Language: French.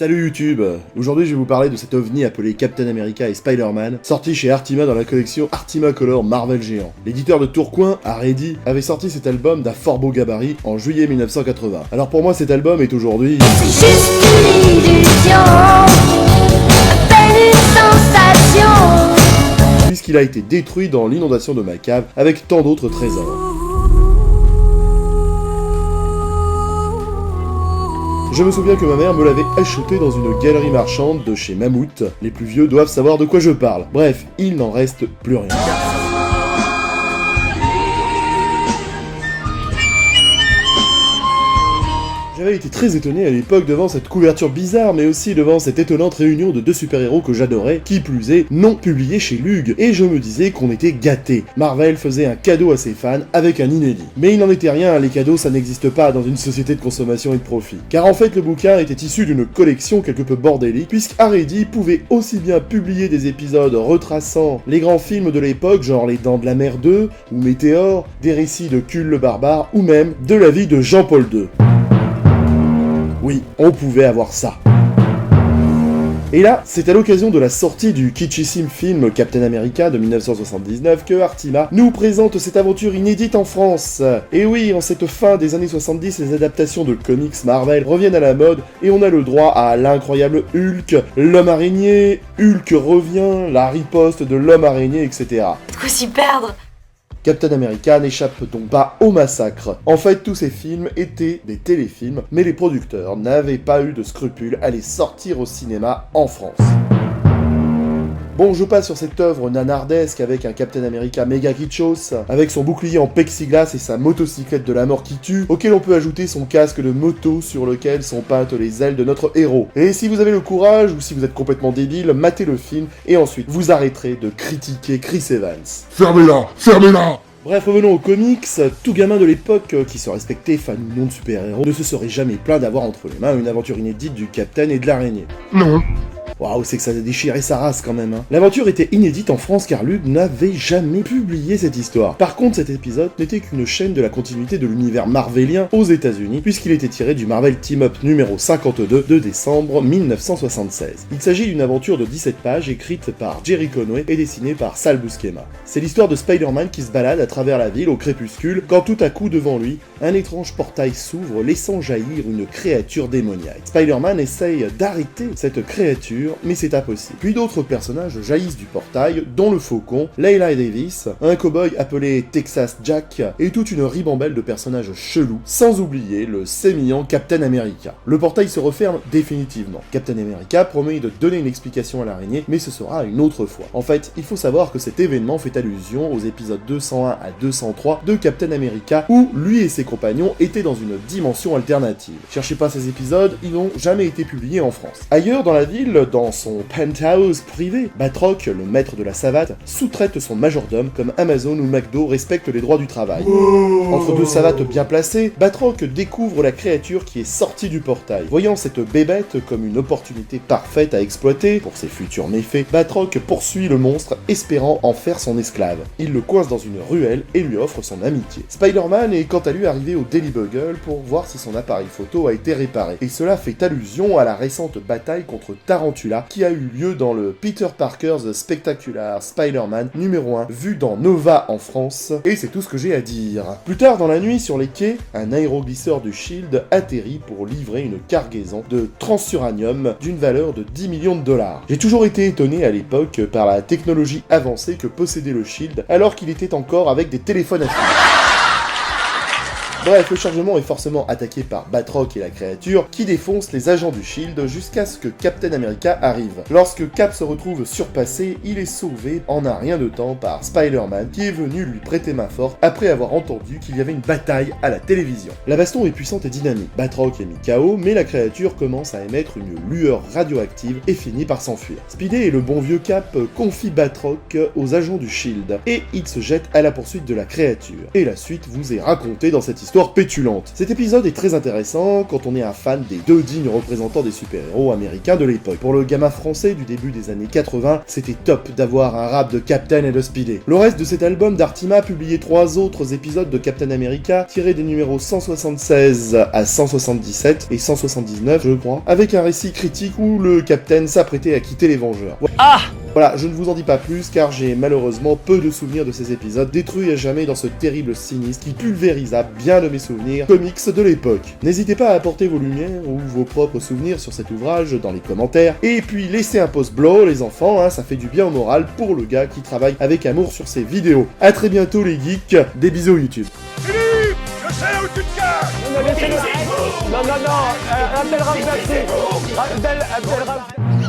Salut YouTube. Aujourd'hui je vais vous parler de cet ovni appelé Captain America et Spider-Man, sorti chez Artima dans la collection Artima Color Marvel Géant. L'éditeur de Tourcoing, Aredi, avait sorti cet album d'un fort beau gabarit en juillet 1980. Alors pour moi cet album est aujourd'hui... C'est juste une illusion, à peine une sensation. puisqu'il a été détruit dans l'inondation de ma cave avec tant d'autres trésors. Je me souviens que ma mère me l'avait acheté dans une galerie marchande de chez Mammouth. Les plus vieux doivent savoir de quoi je parle. Bref, il n'en reste plus rien. J'avais été très étonné à l'époque devant cette couverture bizarre, mais aussi devant cette étonnante réunion de deux super-héros que j'adorais, qui plus est, non publiés chez Lug, et je me disais qu'on était gâtés. Marvel faisait un cadeau à ses fans avec un inédit. Mais il n'en était rien, les cadeaux ça n'existe pas dans une société de consommation et de profit. Car en fait le bouquin était issu d'une collection quelque peu bordélique, puisqu'Aredi pouvait aussi bien publier des épisodes retraçant les grands films de l'époque, genre Les Dents de la Mer 2, ou Météore, des récits de Kull le Barbare, ou même de la vie de Jean-Paul II. Oui, on pouvait avoir ça. Et là, c'est à l'occasion de la sortie du kitschissime film Captain America de 1979 que Artima nous présente cette aventure inédite en France. Et oui, en cette fin des années 70, les adaptations de comics Marvel reviennent à la mode et on a le droit à l'incroyable Hulk, l'homme araignée, Hulk revient, la riposte de l'homme araignée, etc. De quoi s'y perdre? Captain America n'échappe donc pas au massacre. En fait, tous ces films étaient des téléfilms, mais les producteurs n'avaient pas eu de scrupules à les sortir au cinéma en France. Bon, je passe sur cette œuvre nanardesque avec un Captain America méga kitschos, avec son bouclier en plexiglas et sa motocyclette de la mort qui tue, auquel on peut ajouter son casque de moto sur lequel sont peintes les ailes de notre héros. Et si vous avez le courage, ou si vous êtes complètement débile, matez le film, et ensuite vous arrêterez de critiquer Chris Evans. Fermez-la! Fermez-la! Bref, revenons aux comics. Tout gamin de l'époque qui se respectait, fan ou non de super-héros, ne se serait jamais plaint d'avoir entre les mains une aventure inédite du Captain et de l'araignée. Non. Waouh, c'est que ça a déchiré sa race quand même, hein. L'aventure était inédite en France car Lug n'avait jamais publié cette histoire. Par contre, cet épisode n'était qu'une chaîne de la continuité de l'univers marvelien aux États-Unis, puisqu'il était tiré du Marvel Team-Up numéro 52 de décembre 1976. Il s'agit d'une aventure de 17 pages écrite par Jerry Conway et dessinée par Sal Buscema. C'est l'histoire de Spider-Man qui se balade à travers la ville au crépuscule, quand tout à coup devant lui, un étrange portail s'ouvre laissant jaillir une créature démoniaque. Spider-Man essaye d'arrêter cette créature, mais c'est impossible. Puis d'autres personnages jaillissent du portail, dont le Faucon, Layla Davis, un cow-boy appelé Texas Jack, et toute une ribambelle de personnages chelous, sans oublier le sémillant Captain America. Le portail se referme définitivement. Captain America promet de donner une explication à l'araignée, mais ce sera une autre fois. En fait, il faut savoir que cet événement fait allusion aux épisodes 201 à 203 de Captain America, où lui et ses compagnons étaient dans une dimension alternative. Cherchez pas ces épisodes, ils n'ont jamais été publiés en France. Ailleurs dans la ville, dans son penthouse privé, Batroc, le maître de la savate, sous-traite son majordome comme Amazon ou McDo respectent les droits du travail. Entre deux savates bien placées, Batroc découvre la créature qui est sortie du portail. Voyant cette bébête comme une opportunité parfaite à exploiter pour ses futurs méfaits, Batroc poursuit le monstre, espérant en faire son esclave. Il le coince dans une ruelle et lui offre son amitié. Spider-Man est quant à lui arrivé au Daily Bugle pour voir si son appareil photo a été réparé. Et cela fait allusion à la récente bataille contre Tarantula qui a eu lieu dans le Peter Parker's Spectacular Spider-Man numéro 1, vu dans Nova en France, et c'est tout ce que j'ai à dire. Plus tard dans la nuit, sur les quais, un aéroglisseur du SHIELD atterrit pour livrer une cargaison de transuranium d'une valeur de 10 millions de dollars. J'ai toujours été étonné à l'époque par la technologie avancée que possédait le SHIELD, alors qu'il était encore avec des téléphones à fil. Bref, le chargement est forcément attaqué par Batroc et la créature, qui défonce les agents du SHIELD jusqu'à ce que Captain America arrive. Lorsque Cap se retrouve surpassé, il est sauvé en un rien de temps par Spider-Man, qui est venu lui prêter main forte après avoir entendu qu'il y avait une bataille à la télévision. La baston est puissante et dynamique. Batroc est mis KO, mais la créature commence à émettre une lueur radioactive et finit par s'enfuir. Speedy et le bon vieux Cap confient Batroc aux agents du SHIELD, et ils se jettent à la poursuite de la créature. Et la suite vous est racontée dans cette histoire histoire pétulante. Cet épisode est très intéressant quand on est un fan des deux dignes représentants des super-héros américains de l'époque. Pour le gamin français du début des années 80, c'était top d'avoir un rap de Captain et de Speedy. Le reste de cet album d'Artima a publié 3 autres épisodes de Captain America tirés des numéros 176 à 177 et 179 je crois, avec un récit critique où le Captain s'apprêtait à quitter les Vengeurs. Voilà, je ne vous en dis pas plus car j'ai malheureusement peu de souvenirs de ces épisodes détruits à jamais dans ce terrible sinistre qui pulvérisa bien de mes souvenirs comics de l'époque. N'hésitez pas à apporter vos lumières ou vos propres souvenirs sur cet ouvrage dans les commentaires et puis laissez un pouce bleu les enfants, ça fait du bien au moral pour le gars qui travaille avec amour sur ces vidéos. À très bientôt les geeks, des bisous YouTube. Philippe, je sais où tu te caches. Non, appelle Ramsey. Appelle Ramsey.